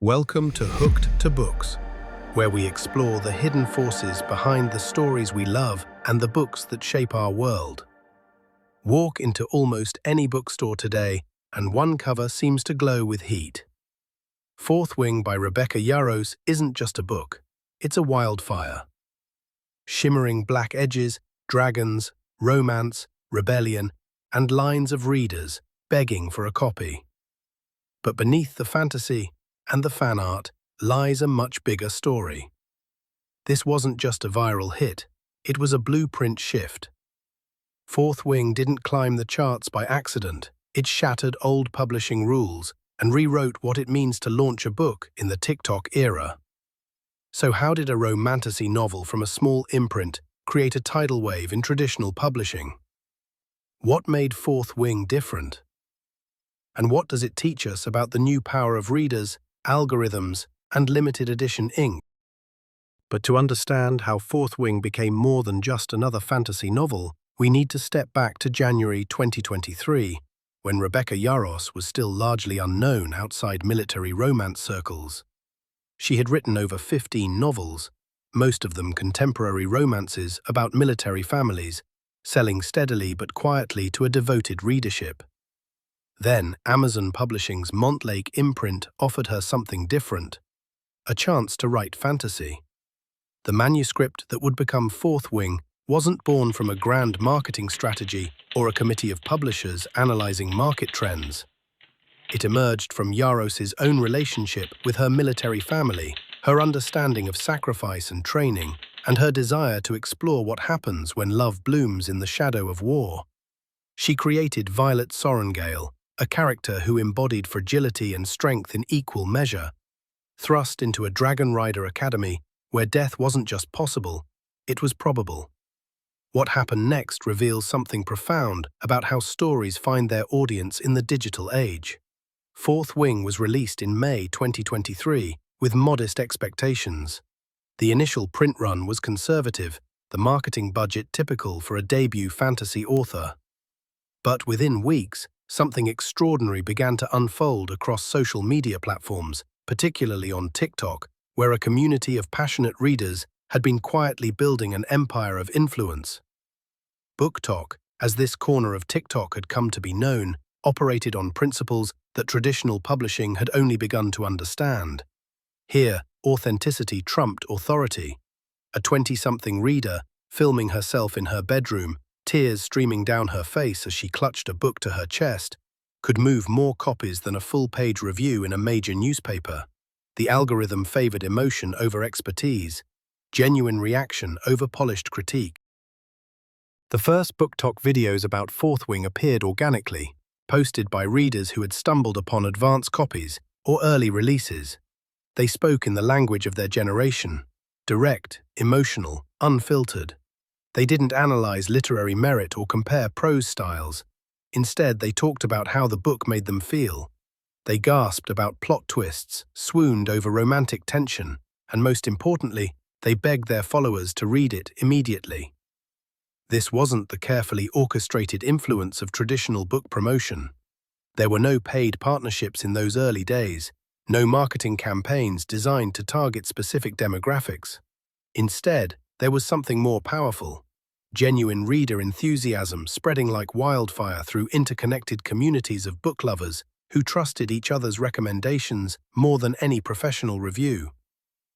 Welcome to Hooked to Books, where we explore the hidden forces behind the stories we love and the books that shape our world. Walk into almost any bookstore today, and one cover seems to glow with heat. Fourth Wing by Rebecca Yarros isn't just a book, it's a wildfire. Shimmering black edges, dragons, romance, rebellion, and lines of readers begging for a copy. But beneath the fantasy and the fan art lies a much bigger story. This wasn't just a viral hit, it was a blueprint shift. Fourth Wing didn't climb the charts by accident, it shattered old publishing rules and rewrote what it means to launch a book in the TikTok era. So how did a romantasy novel from a small imprint create a tidal wave in traditional publishing? What made Fourth Wing different? And what does it teach us about the new power of readers, algorithms, and limited edition ink? But to understand how Fourth Wing became more than just another fantasy novel, we need to step back to January 2023, when Rebecca Yarros was still largely unknown outside military romance circles. She had written over 15 novels, most of them contemporary romances about military families, selling steadily but quietly to a devoted readership. Then, Amazon Publishing's Montlake imprint offered her something different, a chance to write fantasy. The manuscript that would become Fourth Wing wasn't born from a grand marketing strategy or a committee of publishers analyzing market trends. It emerged from Yaros's own relationship with her military family, her understanding of sacrifice and training, and her desire to explore what happens when love blooms in the shadow of war. She created Violet Sorrengale, a character who embodied fragility and strength in equal measure, thrust into a Dragon Rider academy where death wasn't just possible, it was probable. What happened next reveals something profound about how stories find their audience in the digital age. Fourth Wing was released in May 2023 with modest expectations. The initial print run was conservative, the marketing budget typical for a debut fantasy author. But within weeks, something extraordinary began to unfold across social media platforms, particularly on TikTok, where a community of passionate readers had been quietly building an empire of influence. BookTok, as this corner of TikTok had come to be known, operated on principles that traditional publishing had only begun to understand. Here, authenticity trumped authority. A 20-something reader, filming herself in her bedroom, tears streaming down her face as she clutched a book to her chest, could move more copies than a full-page review in a major newspaper. The algorithm favored emotion over expertise, genuine reaction over polished critique. The first BookTok videos about Fourth Wing appeared organically, posted by readers who had stumbled upon advance copies or early releases. They spoke in the language of their generation, direct, emotional, unfiltered. They didn't analyze literary merit or compare prose styles. Instead, they talked about how the book made them feel. They gasped about plot twists, swooned over romantic tension, and most importantly, they begged their followers to read it immediately. This wasn't the carefully orchestrated influence of traditional book promotion. There were no paid partnerships in those early days, no marketing campaigns designed to target specific demographics. Instead, there was something more powerful. Genuine reader enthusiasm spreading like wildfire through interconnected communities of book lovers who trusted each other's recommendations more than any professional review.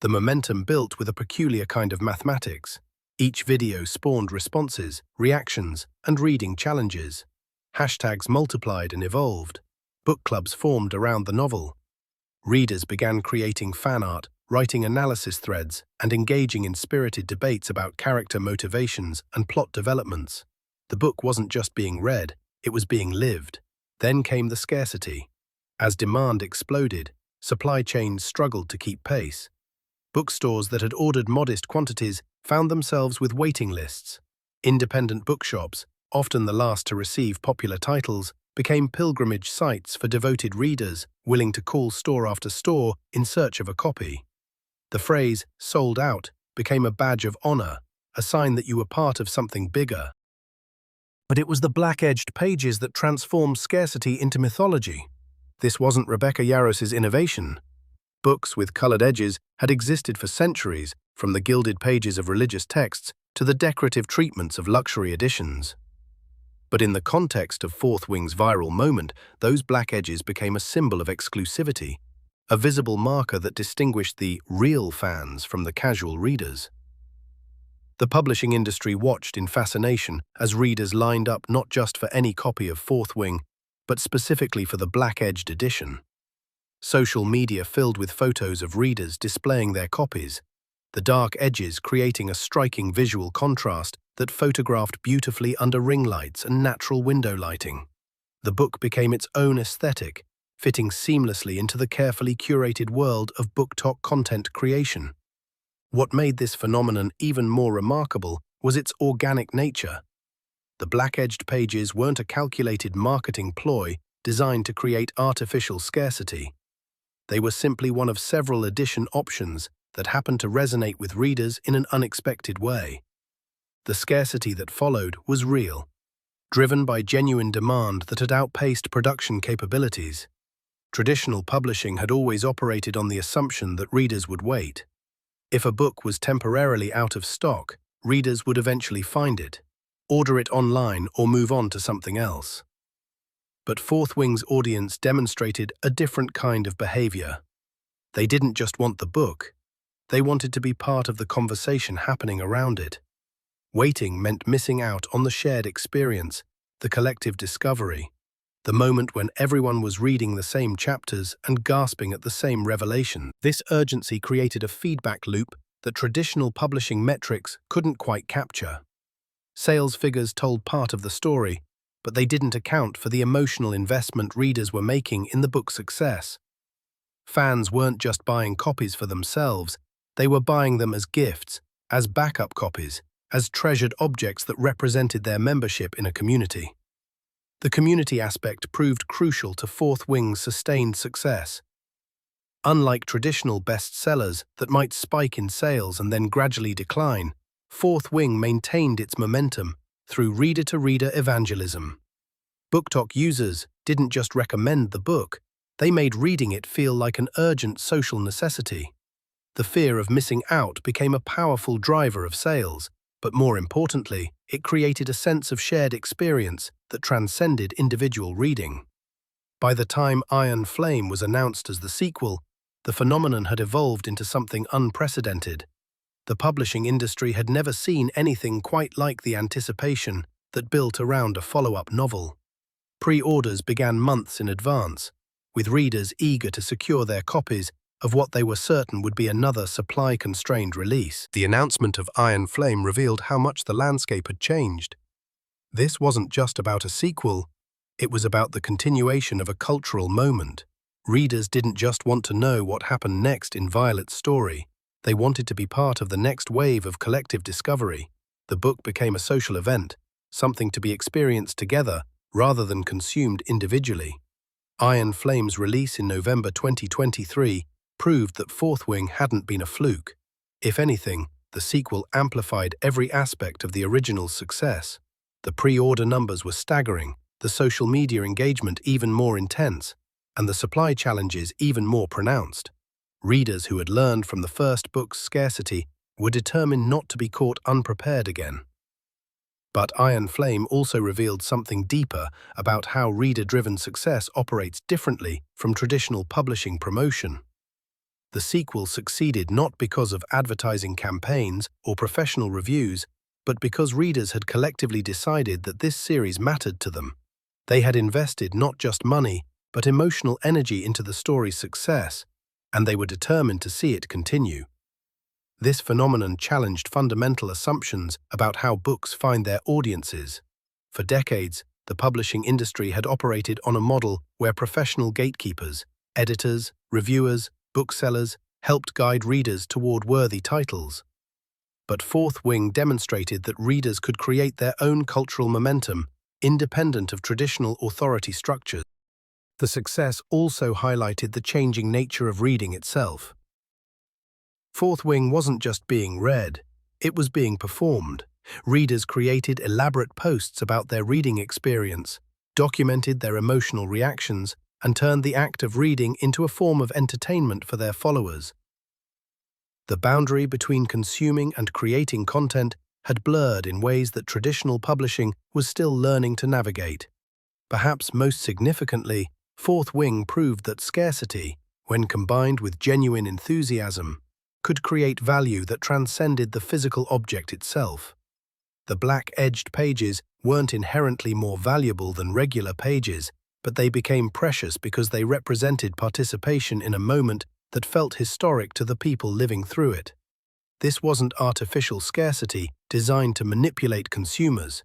The momentum built with a peculiar kind of mathematics. Each video spawned responses, reactions, and reading challenges. Hashtags multiplied and evolved. Book clubs formed around the novel. Readers began creating fan art, writing analysis threads, and engaging in spirited debates about character motivations and plot developments. The book wasn't just being read, it was being lived. Then came the scarcity. As demand exploded, supply chains struggled to keep pace. Bookstores that had ordered modest quantities found themselves with waiting lists. Independent bookshops, often the last to receive popular titles, became pilgrimage sites for devoted readers willing to call store after store in search of a copy. The phrase, "sold out," became a badge of honor, a sign that you were part of something bigger. But it was the black-edged pages that transformed scarcity into mythology. This wasn't Rebecca Yarros's innovation. Books with colored edges had existed for centuries, from the gilded pages of religious texts to the decorative treatments of luxury editions. But in the context of Fourth Wing's viral moment, those black edges became a symbol of exclusivity, a visible marker that distinguished the real fans from the casual readers. The publishing industry watched in fascination as readers lined up not just for any copy of Fourth Wing, but specifically for the black-edged edition. Social media filled with photos of readers displaying their copies, the dark edges creating a striking visual contrast that photographed beautifully under ring lights and natural window lighting. The book became its own aesthetic, fitting seamlessly into the carefully curated world of BookTok content creation. What made this phenomenon even more remarkable was its organic nature. The black-edged pages weren't a calculated marketing ploy designed to create artificial scarcity. They were simply one of several edition options that happened to resonate with readers in an unexpected way. The scarcity that followed was real, driven by genuine demand that had outpaced production capabilities. Traditional publishing had always operated on the assumption that readers would wait. If a book was temporarily out of stock, readers would eventually find it, order it online, or move on to something else. But Fourth Wing's audience demonstrated a different kind of behavior. They didn't just want the book, they wanted to be part of the conversation happening around it. Waiting meant missing out on the shared experience, the collective discovery, the moment when everyone was reading the same chapters and gasping at the same revelation. This urgency created a feedback loop that traditional publishing metrics couldn't quite capture. Sales figures told part of the story, but they didn't account for the emotional investment readers were making in the book's success. Fans weren't just buying copies for themselves, they were buying them as gifts, as backup copies, as treasured objects that represented their membership in a community. The community aspect proved crucial to Fourth Wing's sustained success. Unlike traditional bestsellers that might spike in sales and then gradually decline, Fourth Wing maintained its momentum through reader-to-reader evangelism. BookTok users didn't just recommend the book, they made reading it feel like an urgent social necessity. The fear of missing out became a powerful driver of sales, but more importantly, it created a sense of shared experience that transcended individual reading. By the time Iron Flame was announced as the sequel, the phenomenon had evolved into something unprecedented. The publishing industry had never seen anything quite like the anticipation that built around a follow-up novel. Pre-orders began months in advance, with readers eager to secure their copies of what they were certain would be another supply-constrained release. The announcement of Iron Flame revealed how much the landscape had changed. This wasn't just about a sequel, it was about the continuation of a cultural moment. Readers didn't just want to know what happened next in Violet's story. They wanted to be part of the next wave of collective discovery. The book became a social event, something to be experienced together rather than consumed individually. Iron Flame's release in November 2023 proved that Fourth Wing hadn't been a fluke. If anything, the sequel amplified every aspect of the original's success. The pre-order numbers were staggering, the social media engagement even more intense, and the supply challenges even more pronounced. Readers who had learned from the first book's scarcity were determined not to be caught unprepared again. But Iron Flame also revealed something deeper about how reader-driven success operates differently from traditional publishing promotion. The sequel succeeded not because of advertising campaigns or professional reviews, but because readers had collectively decided that this series mattered to them. They had invested not just money, but emotional energy into the story's success, and they were determined to see it continue. This phenomenon challenged fundamental assumptions about how books find their audiences. For decades, the publishing industry had operated on a model where professional gatekeepers, editors, reviewers, booksellers, helped guide readers toward worthy titles. But Fourth Wing demonstrated that readers could create their own cultural momentum, independent of traditional authority structures. The success also highlighted the changing nature of reading itself. Fourth Wing wasn't just being read, it was being performed. Readers created elaborate posts about their reading experience, documented their emotional reactions, and turned the act of reading into a form of entertainment for their followers. The boundary between consuming and creating content had blurred in ways that traditional publishing was still learning to navigate. Perhaps most significantly, Fourth Wing proved that scarcity, when combined with genuine enthusiasm, could create value that transcended the physical object itself. The black-edged pages weren't inherently more valuable than regular pages, but they became precious because they represented participation in a moment that felt historic to the people living through it. This wasn't artificial scarcity designed to manipulate consumers.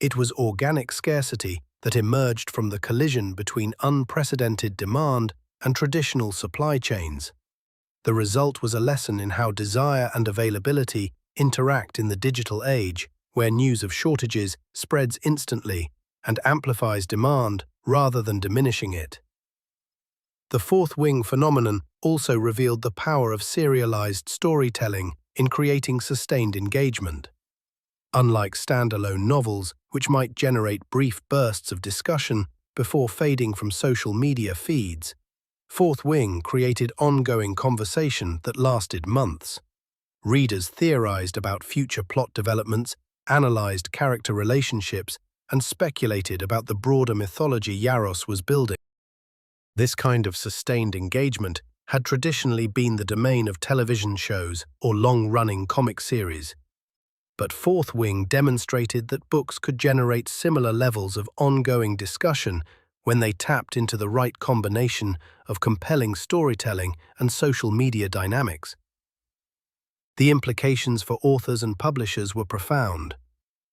It was organic scarcity that emerged from the collision between unprecedented demand and traditional supply chains. The result was a lesson in how desire and availability interact in the digital age, where news of shortages spreads instantly and amplifies demand rather than diminishing it. The Fourth Wing phenomenon also revealed the power of serialized storytelling in creating sustained engagement. Unlike standalone novels, which might generate brief bursts of discussion before fading from social media feeds, Fourth Wing created ongoing conversation that lasted months. Readers theorized about future plot developments, analyzed character relationships, and speculated about the broader mythology Yaros was building. This kind of sustained engagement had traditionally been the domain of television shows or long-running comic series. But Fourth Wing demonstrated that books could generate similar levels of ongoing discussion when they tapped into the right combination of compelling storytelling and social media dynamics. The implications for authors and publishers were profound.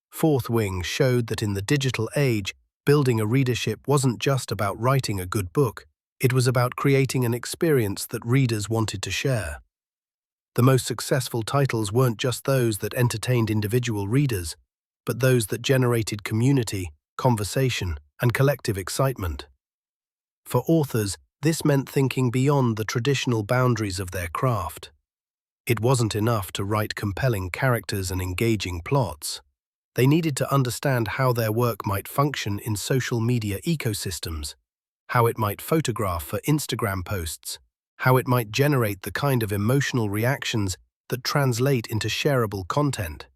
Fourth Wing showed that in the digital age, building a readership wasn't just about writing a good book, it was about creating an experience that readers wanted to share. The most successful titles weren't just those that entertained individual readers, but those that generated community, conversation, and collective excitement. For authors, this meant thinking beyond the traditional boundaries of their craft. It wasn't enough to write compelling characters and engaging plots. They needed to understand how their work might function in social media ecosystems, how it might photograph for Instagram posts, how it might generate the kind of emotional reactions that translate into shareable content.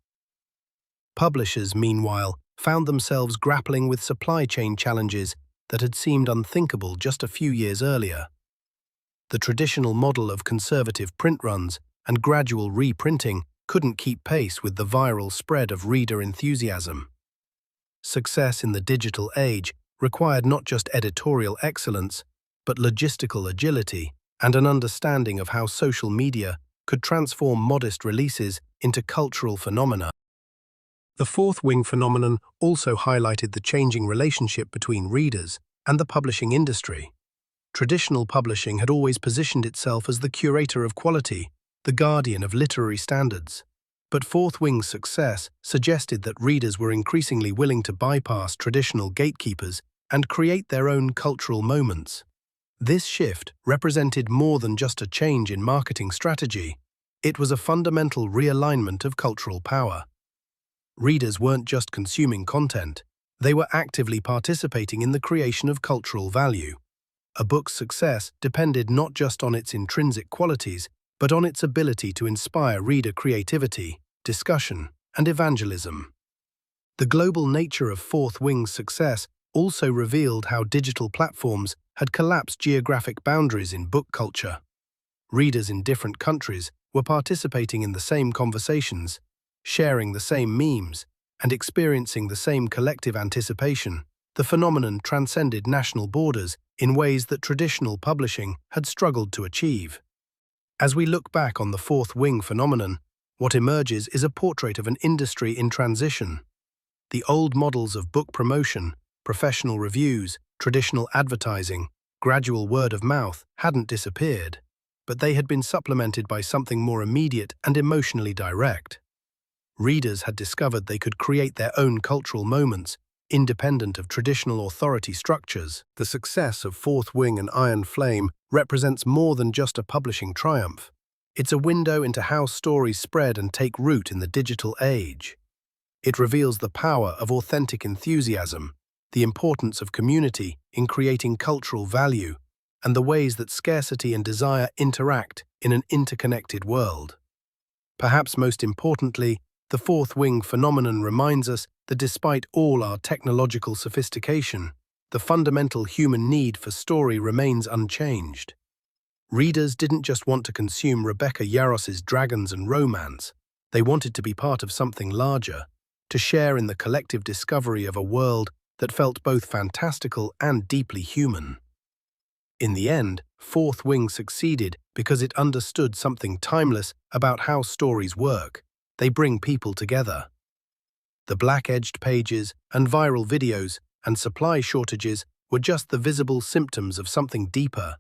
Publishers, meanwhile, found themselves grappling with supply chain challenges that had seemed unthinkable just a few years earlier. The traditional model of conservative print runs and gradual reprinting couldn't keep pace with the viral spread of reader enthusiasm. Success in the digital age required not just editorial excellence, but logistical agility and an understanding of how social media could transform modest releases into cultural phenomena. The Fourth Wing phenomenon also highlighted the changing relationship between readers and the publishing industry. Traditional publishing had always positioned itself as the curator of quality, the guardian of literary standards. But Fourth Wing's success suggested that readers were increasingly willing to bypass traditional gatekeepers and create their own cultural moments. This shift represented more than just a change in marketing strategy. It was a fundamental realignment of cultural power. Readers weren't just consuming content, they were actively participating in the creation of cultural value. A book's success depended not just on its intrinsic qualities, but on its ability to inspire reader creativity, discussion, and evangelism. The global nature of Fourth Wing's success also revealed how digital platforms had collapsed geographic boundaries in book culture. Readers in different countries were participating in the same conversations, sharing the same memes, and experiencing the same collective anticipation. The phenomenon transcended national borders in ways that traditional publishing had struggled to achieve. As we look back on the Fourth Wing phenomenon, what emerges is a portrait of an industry in transition. The old models of book promotion, professional reviews, traditional advertising, gradual word of mouth hadn't disappeared, but they had been supplemented by something more immediate and emotionally direct. Readers had discovered they could create their own cultural moments, independent of traditional authority structures. The success of Fourth Wing and Iron Flame represents more than just a publishing triumph. It's a window into how stories spread and take root in the digital age. It reveals the power of authentic enthusiasm, the importance of community in creating cultural value, and the ways that scarcity and desire interact in an interconnected world. Perhaps most importantly, the fourth wing phenomenon reminds us that despite all our technological sophistication, the fundamental human need for story remains unchanged. Readers didn't just want to consume Rebecca Yarros's dragons and romance, they wanted to be part of something larger, to share in the collective discovery of a world that felt both fantastical and deeply human. In the end, Fourth Wing succeeded because it understood something timeless about how stories work. They bring people together. The black-edged pages and viral videos and supply shortages were just the visible symptoms of something deeper,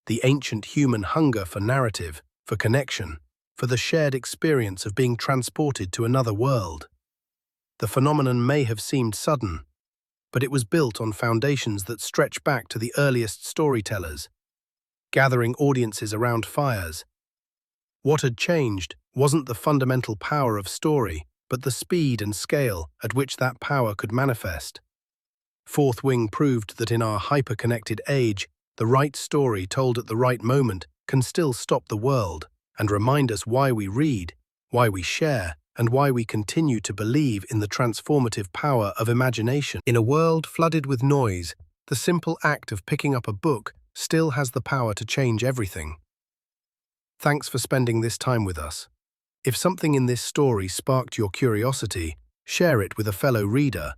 the ancient human hunger for narrative, for connection, for the shared experience of being transported to another world. The phenomenon may have seemed sudden, but it was built on foundations that stretch back to the earliest storytellers, gathering audiences around fires. What had changed wasn't the fundamental power of story, but the speed and scale at which that power could manifest. Fourth Wing proved that in our hyper-connected age, the right story told at the right moment can still stop the world and remind us why we read, why we share, and why we continue to believe in the transformative power of imagination. In a world flooded with noise, the simple act of picking up a book still has the power to change everything. Thanks for spending this time with us. If something in this story sparked your curiosity, share it with a fellow reader.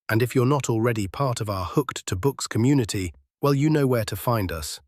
And if you're not already part of our Hooked to Books community, well, you know where to find us.